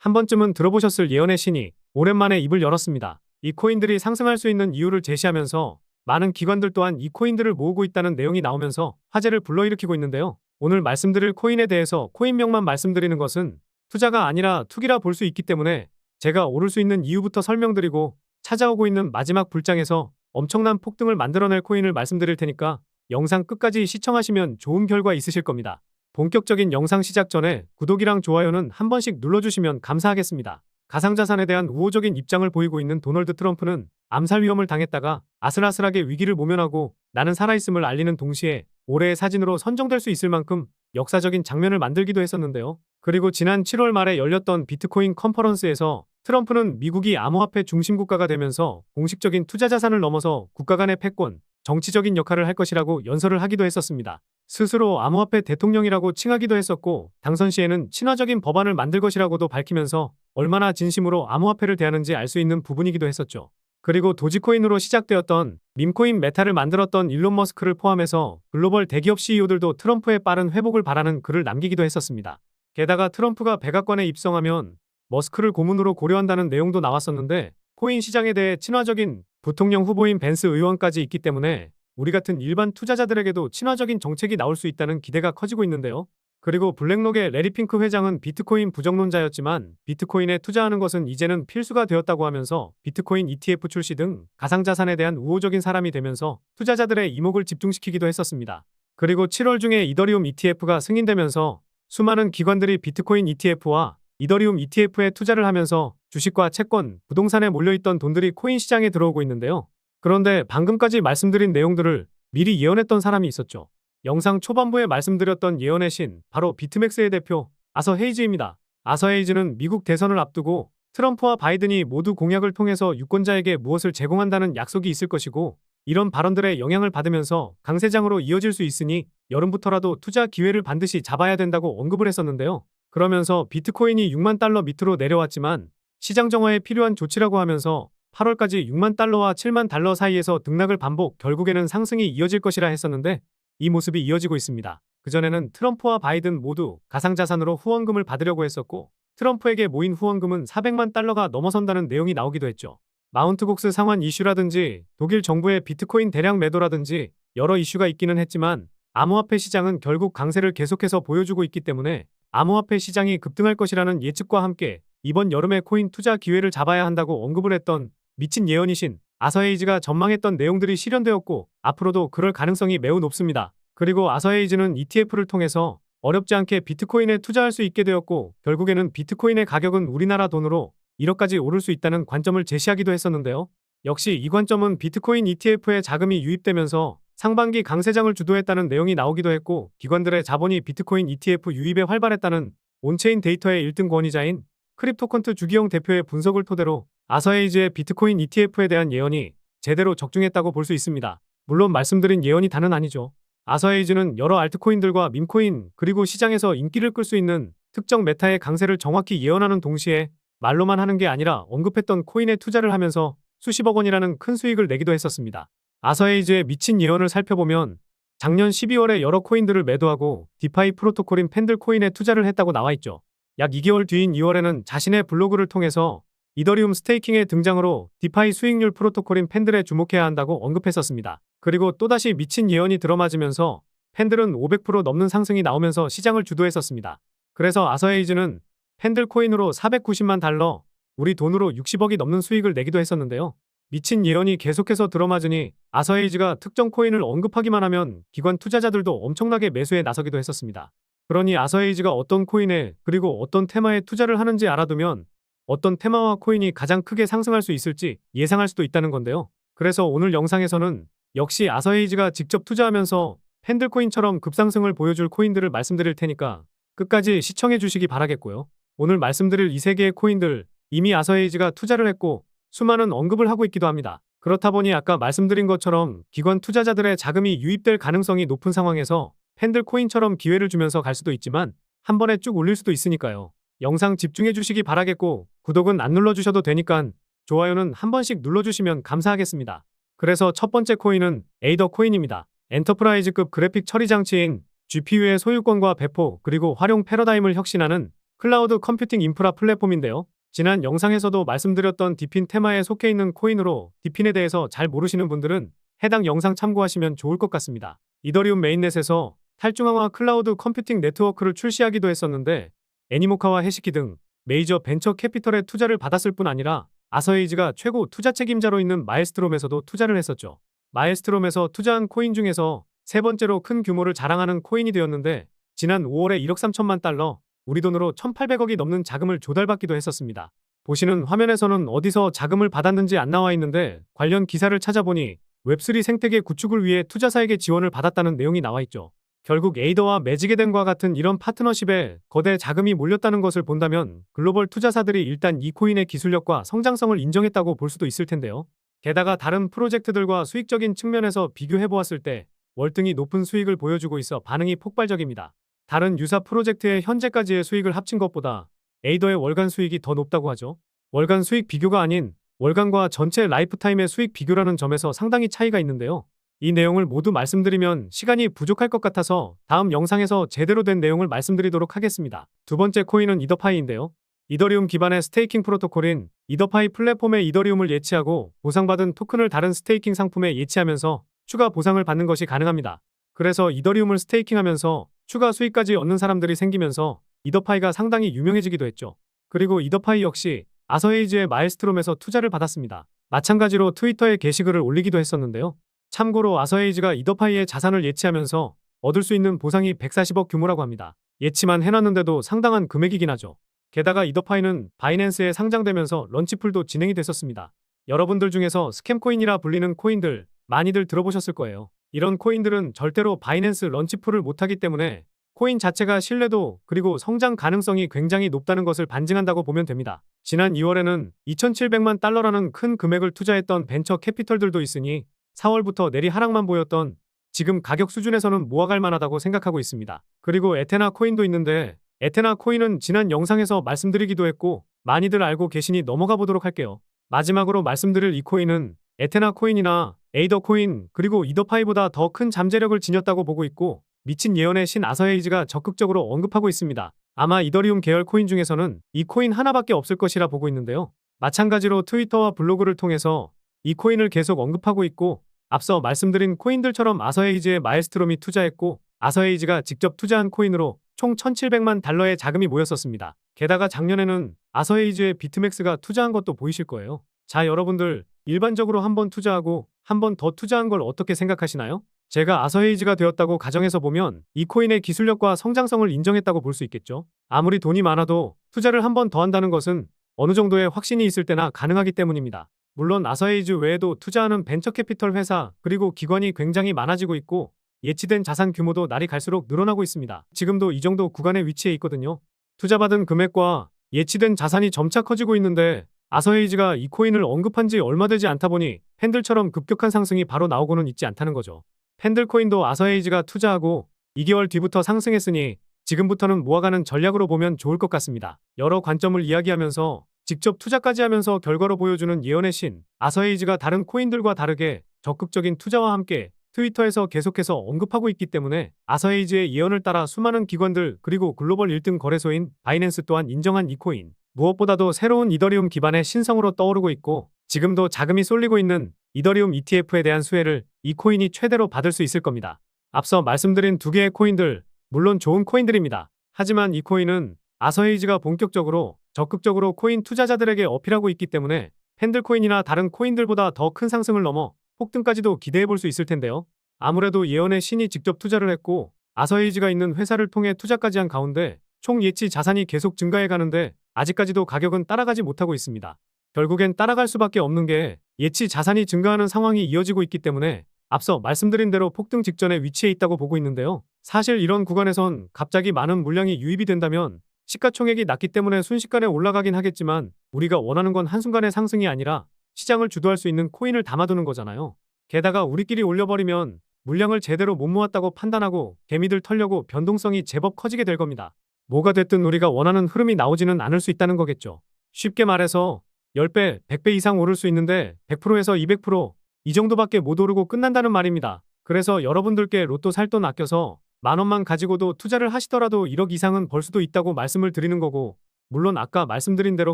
한 번쯤은 들어보셨을 예언의 신이 오랜만에 입을 열었습니다. 이 코인들이 상승할 수 있는 이유를 제시하면서 많은 기관들 또한 이 코인들을 모으고 있다는 내용이 나오면서 화제를 불러일으키고 있는데요. 오늘 말씀드릴 코인에 대해서 코인명만 말씀드리는 것은 투자가 아니라 투기라 볼 수 있기 때문에 제가 오를 수 있는 이유부터 설명드리고 찾아오고 있는 마지막 불장에서 엄청난 폭등을 만들어낼 코인을 말씀드릴 테니까 영상 끝까지 시청하시면 좋은 결과 있으실 겁니다. 본격적인 영상 시작 전에 구독이랑 좋아요는 한 번씩 눌러주시면 감사하겠습니다. 가상자산에 대한 우호적인 입장을 보이고 있는 도널드 트럼프는 암살 위험을 당했다가 아슬아슬하게 위기를 모면하고 나는 살아있음을 알리는 동시에 올해의 사진으로 선정될 수 있을 만큼 역사적인 장면을 만들기도 했었는데요. 그리고 지난 7월 말에 열렸던 비트코인 컨퍼런스에서 트럼프는 미국이 암호화폐 중심 국가가 되면서 공식적인 투자 자산을 넘어서 국가 간의 패권, 정치적인 역할을 할 것이라고 연설을 하기도 했었습니다. 스스로 암호화폐 대통령이라고 칭하기도 했었고 당선 시에는 친화적인 법안을 만들 것이라고도 밝히면서 얼마나 진심으로 암호화폐를 대하는지 알 수 있는 부분이기도 했었죠. 그리고 도지코인으로 시작되었던 밈코인 메타를 만들었던 일론 머스크를 포함해서 글로벌 대기업 CEO들도 트럼프의 빠른 회복을 바라는 글을 남기기도 했었습니다. 게다가 트럼프가 백악관에 입성하면 머스크를 고문으로 고려한다는 내용도 나왔었는데 코인 시장에 대해 친화적인 부통령 후보인 벤스 의원까지 있기 때문에 우리 같은 일반 투자자들에게도 친화적인 정책이 나올 수 있다는 기대가 커지고 있는데요. 그리고 블랙록의 레리 핑크 회장은 비트코인 부정론자였지만 비트코인에 투자하는 것은 이제는 필수가 되었다고 하면서 비트코인 ETF 출시 등 가상자산에 대한 우호적인 사람이 되면서 투자자들의 이목을 집중시키기도 했었습니다. 그리고 7월 중에 이더리움 ETF가 승인되면서 수많은 기관들이 비트코인 ETF와 이더리움 ETF에 투자를 하면서 주식과 채권, 부동산에 몰려있던 돈들이 코인 시장에 들어오고 있는데요. 그런데 방금까지 말씀드린 내용들을 미리 예언했던 사람이 있었죠. 영상 초반부에 말씀드렸던 예언의 신, 바로 비트맥스의 대표 아서 헤이즈입니다. 아서 헤이즈는 미국 대선을 앞두고 트럼프와 바이든이 모두 공약을 통해서 유권자에게 무엇을 제공한다는 약속이 있을 것이고 이런 발언들의 영향을 받으면서 강세장으로 이어질 수 있으니 여름부터라도 투자 기회를 반드시 잡아야 된다고 언급을 했었는데요. 그러면서 비트코인이 6만 달러 밑으로 내려왔지만 시장 정화에 필요한 조치라고 하면서 8월까지 6만 달러와 7만 달러 사이에서 등락을 반복 결국에는 상승이 이어질 것이라 했었는데 이 모습이 이어지고 있습니다. 그전에는 트럼프와 바이든 모두 가상자산으로 후원금을 받으려고 했었고 트럼프에게 모인 후원금은 400만 달러가 넘어선다는 내용이 나오기도 했죠. 마운트 곡스 상환 이슈라든지 독일 정부의 비트코인 대량 매도라든지 여러 이슈가 있기는 했지만 암호화폐 시장은 결국 강세를 계속해서 보여주고 있기 때문에 암호화폐 시장이 급등할 것이라는 예측과 함께 이번 여름에 코인 투자 기회를 잡아야 한다고 언급을 했던 미친 예언이신 아서 헤이즈가 전망했던 내용들이 실현되었고 앞으로도 그럴 가능성이 매우 높습니다. 그리고 아서 헤이즈는 ETF를 통해서 어렵지 않게 비트코인에 투자할 수 있게 되었고 결국에는 비트코인의 가격은 우리나라 돈으로 1억까지 오를 수 있다는 관점을 제시하기도 했었는데요. 역시 이 관점은 비트코인 ETF에 자금이 유입되면서 상반기 강세장을 주도했다는 내용이 나오기도 했고 기관들의 자본이 비트코인 ETF 유입에 활발했다는 온체인 데이터의 1등 권위자인 크립토컨트 주기영 대표의 분석을 토대로 아서 헤이즈의 비트코인 ETF에 대한 예언이 제대로 적중했다고 볼 수 있습니다. 물론 말씀드린 예언이 다는 아니죠. 아서 헤이즈는 여러 알트코인들과 밈코인 그리고 시장에서 인기를 끌 수 있는 특정 메타의 강세를 정확히 예언하는 동시에 말로만 하는 게 아니라 언급했던 코인에 투자를 하면서 수십억 원이라는 큰 수익을 내기도 했었습니다. 아서 헤이즈의 미친 예언을 살펴보면 작년 12월에 여러 코인들을 매도하고 디파이 프로토콜인 팬들 코인에 투자를 했다고 나와있죠. 약 2개월 뒤인 2월에는 자신의 블로그를 통해서 이더리움 스테이킹의 등장으로 디파이 수익률 프로토콜인 팬들에 주목해야 한다고 언급했었습니다. 그리고 또다시 미친 예언이 들어맞으면서 팬들은 500% 넘는 상승이 나오면서 시장을 주도했었습니다. 그래서 아서 헤이즈는 팬들 코인으로 490만 달러, 우리 돈으로 60억이 넘는 수익을 내기도 했었는데요. 미친 예언이 계속해서 들어맞으니 아서 헤이즈가 특정 코인을 언급하기만 하면 기관 투자자들도 엄청나게 매수에 나서기도 했었습니다. 그러니 아서 헤이즈가 어떤 코인에 그리고 어떤 테마에 투자를 하는지 알아두면 어떤 테마와 코인이 가장 크게 상승할 수 있을지 예상할 수도 있다는 건데요. 그래서 오늘 영상에서는 역시 아서 헤이즈가 직접 투자하면서 팬들 코인처럼 급상승을 보여줄 코인들을 말씀드릴 테니까 끝까지 시청해 주시기 바라겠고요. 오늘 말씀드릴 이 세 개의 코인들 이미 아서 헤이즈가 투자를 했고 수많은 언급을 하고 있기도 합니다. 그렇다 보니 아까 말씀드린 것처럼 기관 투자자들의 자금이 유입될 가능성이 높은 상황에서 팬들 코인처럼 기회를 주면서 갈 수도 있지만 한 번에 쭉 올릴 수도 있으니까요. 영상 집중해 주시기 바라겠고 구독은 안 눌러주셔도 되니까 좋아요는 한 번씩 눌러주시면 감사하겠습니다. 그래서 첫 번째 코인은 에이더 코인입니다. 엔터프라이즈급 그래픽 처리 장치인 GPU의 소유권과 배포 그리고 활용 패러다임을 혁신하는 클라우드 컴퓨팅 인프라 플랫폼인데요. 지난 영상에서도 말씀드렸던 디핀 테마에 속해 있는 코인으로 디핀에 대해서 잘 모르시는 분들은 해당 영상 참고하시면 좋을 것 같습니다. 이더리움 메인넷에서 탈중앙화 클라우드 컴퓨팅 네트워크를 출시하기도 했었는데 애니모카와 해시키 등 메이저 벤처 캐피털의 투자를 받았을 뿐 아니라 아서에이즈가 최고 투자 책임자로 있는 마엘스트롬에서도 투자를 했었죠. 마엘스트롬에서 투자한 코인 중에서 세 번째로 큰 규모를 자랑하는 코인이 되었는데 지난 5월에 1억 3천만 달러, 우리 돈으로 1,800억이 넘는 자금을 조달받기도 했었습니다. 보시는 화면에서는 어디서 자금을 받았는지 안 나와 있는데 관련 기사를 찾아보니 웹3 생태계 구축을 위해 투자사에게 지원을 받았다는 내용이 나와 있죠. 결국 에이더와 매직에덴과 같은 이런 파트너십에 거대 자금이 몰렸다는 것을 본다면 글로벌 투자사들이 일단 이 코인의 기술력과 성장성을 인정했다고 볼 수도 있을 텐데요. 게다가 다른 프로젝트들과 수익적인 측면에서 비교해보았을 때 월등히 높은 수익을 보여주고 있어 반응이 폭발적입니다. 다른 유사 프로젝트의 현재까지의 수익을 합친 것보다 에이더의 월간 수익이 더 높다고 하죠. 월간 수익 비교가 아닌 월간과 전체 라이프타임의 수익 비교라는 점에서 상당히 차이가 있는데요. 이 내용을 모두 말씀드리면 시간이 부족할 것 같아서 다음 영상에서 제대로 된 내용을 말씀드리도록 하겠습니다. 두 번째 코인은 이더파이인데요. 이더리움 기반의 스테이킹 프로토콜인 이더파이 플랫폼에 이더리움을 예치하고 보상받은 토큰을 다른 스테이킹 상품에 예치하면서 추가 보상을 받는 것이 가능합니다. 그래서 이더리움을 스테이킹하면서 추가 수익까지 얻는 사람들이 생기면서 이더파이가 상당히 유명해지기도 했죠. 그리고 이더파이 역시 아서에이즈의 마엘스트롬에서 투자를 받았습니다. 마찬가지로 트위터에 게시글을 올리기도 했었는데요. 참고로 아서에이즈가 이더파이의 자산을 예치하면서 얻을 수 있는 보상이 140억 규모라고 합니다. 예치만 해놨는데도 상당한 금액이긴 하죠. 게다가 이더파이는 바이낸스에 상장되면서 런치풀도 진행이 됐었습니다. 여러분들 중에서 스캠코인이라 불리는 코인들 많이들 들어보셨을 거예요. 이런 코인들은 절대로 바이낸스 런치풀을 못하기 때문에 코인 자체가 신뢰도 그리고 성장 가능성이 굉장히 높다는 것을 반증한다고 보면 됩니다. 지난 2월에는 2,700만 달러라는 큰 금액을 투자했던 벤처 캐피털들도 있으니 4월부터 내리 하락만 보였던 지금 가격 수준에서는 모아갈 만하다고 생각하고 있습니다. 그리고 에테나 코인도 있는데 에테나 코인은 지난 영상에서 말씀드리기도 했고 많이들 알고 계시니 넘어가 보도록 할게요. 마지막으로 말씀드릴 이 코인은 에테나 코인이나 에이더 코인 그리고 이더파이보다 더 큰 잠재력을 지녔다고 보고 있고 미친 예언의 신 아서에이즈가 적극적으로 언급하고 있습니다. 아마 이더리움 계열 코인 중에서는 이 코인 하나밖에 없을 것이라 보고 있는데요. 마찬가지로 트위터와 블로그를 통해서 이 코인을 계속 언급하고 있고 앞서 말씀드린 코인들처럼 아서에이즈의 마엘스트롬이 투자했고 아서에이즈가 직접 투자한 코인으로 총 1,700만 달러의 자금이 모였었습니다. 게다가 작년에는 아서에이즈의 비트맥스가 투자한 것도 보이실 거예요. 자, 여러분들 일반적으로 한 번 투자하고 한 번 더 투자한 걸 어떻게 생각하시나요? 제가 아서에이즈가 되었다고 가정해서 보면 이 코인의 기술력과 성장성을 인정했다고 볼 수 있겠죠. 아무리 돈이 많아도 투자를 한 번 더 한다는 것은 어느 정도의 확신이 있을 때나 가능하기 때문입니다. 물론 아서에이즈 외에도 투자하는 벤처캐피털 회사 그리고 기관이 굉장히 많아지고 있고 예치된 자산 규모도 날이 갈수록 늘어나고 있습니다. 지금도 이 정도 구간에 위치해 있거든요. 투자받은 금액과 예치된 자산이 점차 커지고 있는데 아서에이즈가 이 코인을 언급한 지 얼마 되지 않다 보니 팬들처럼 급격한 상승이 바로 나오고는 있지 않다는 거죠. 팬들 코인도 아서에이즈가 투자하고 2개월 뒤부터 상승했으니 지금부터는 모아가는 전략으로 보면 좋을 것 같습니다. 여러 관점을 이야기하면서 직접 투자까지 하면서 결과로 보여주는 예언의 신 아서에이즈가 다른 코인들과 다르게 적극적인 투자와 함께 트위터에서 계속해서 언급하고 있기 때문에 아서에이즈의 예언을 따라 수많은 기관들 그리고 글로벌 1등 거래소인 바이낸스 또한 인정한 이 코인 무엇보다도 새로운 이더리움 기반의 신성으로 떠오르고 있고 지금도 자금이 쏠리고 있는 이더리움 ETF에 대한 수혜를 이 코인이 최대로 받을 수 있을 겁니다. 앞서 말씀드린 두 개의 코인들 물론 좋은 코인들입니다. 하지만 이 코인은 아서에이즈가 본격적으로 적극적으로 코인 투자자들에게 어필하고 있기 때문에 팬들 코인이나 다른 코인들보다 더 큰 상승을 넘어 폭등까지도 기대해 볼 수 있을 텐데요. 아무래도 예언의 신이 직접 투자를 했고 아서에이즈가 있는 회사를 통해 투자까지 한 가운데 총 예치 자산이 계속 증가해 가는데 아직까지도 가격은 따라가지 못하고 있습니다. 결국엔 따라갈 수밖에 없는 게 예치 자산이 증가하는 상황이 이어지고 있기 때문에 앞서 말씀드린 대로 폭등 직전에 위치해 있다고 보고 있는데요. 사실 이런 구간에선 갑자기 많은 물량이 유입이 된다면 시가총액이 낮기 때문에 순식간에 올라가긴 하겠지만 우리가 원하는 건 한순간의 상승이 아니라 시장을 주도할 수 있는 코인을 담아두는 거잖아요. 게다가 우리끼리 올려버리면 물량을 제대로 못 모았다고 판단하고 개미들 털려고 변동성이 제법 커지게 될 겁니다. 뭐가 됐든 우리가 원하는 흐름이 나오지는 않을 수 있다는 거겠죠. 쉽게 말해서 10배, 100배 이상 오를 수 있는데 100%에서 200%, 이 정도밖에 못 오르고 끝난다는 말입니다. 그래서 여러분들께 로또 살 돈 아껴서 10,000원만 가지고도 투자를 하시더라도 1억 이상은 벌 수도 있다고 말씀을 드리는 거고, 물론 아까 말씀드린 대로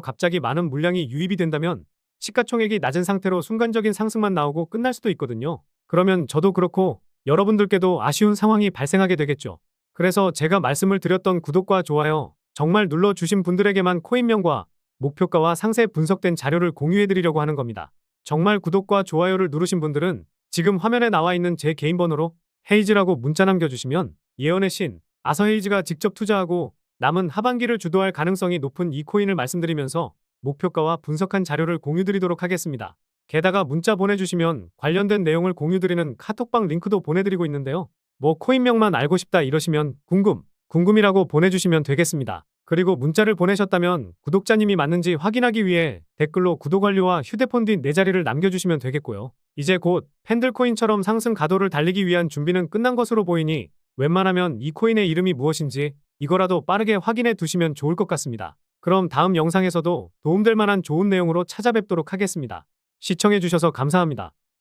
갑자기 많은 물량이 유입이 된다면 시가총액이 낮은 상태로 순간적인 상승만 나오고 끝날 수도 있거든요. 그러면 저도 그렇고 여러분들께도 아쉬운 상황이 발생하게 되겠죠. 그래서 제가 말씀을 드렸던 구독과 좋아요 정말 눌러주신 분들에게만 코인명과 목표가와 상세 분석된 자료를 공유해드리려고 하는 겁니다. 정말 구독과 좋아요를 누르신 분들은 지금 화면에 나와 있는 제 개인 번호로 헤이즈라고 문자 남겨주시면 예언의 신 아서헤이즈가 직접 투자하고 남은 하반기를 주도할 가능성이 높은 이 코인을 말씀드리면서 목표가와 분석한 자료를 공유드리도록 하겠습니다. 게다가 문자 보내주시면 관련된 내용을 공유드리는 카톡방 링크도 보내드리고 있는데요. 뭐 코인명만 알고 싶다 이러시면 궁금이라고 보내주시면 되겠습니다. 그리고 문자를 보내셨다면 구독자님이 맞는지 확인하기 위해 댓글로 구독 완료와 휴대폰 뒷 4자리를 남겨주시면 되겠고요. 이제 곧 팬들코인처럼 상승 가도를 달리기 위한 준비는 끝난 것으로 보이니 웬만하면 이 코인의 이름이 무엇인지 이거라도 빠르게 확인해 두시면 좋을 것 같습니다. 그럼 다음 영상에서도 도움될 만한 좋은 내용으로 찾아뵙도록 하겠습니다. 시청해주셔서 감사합니다.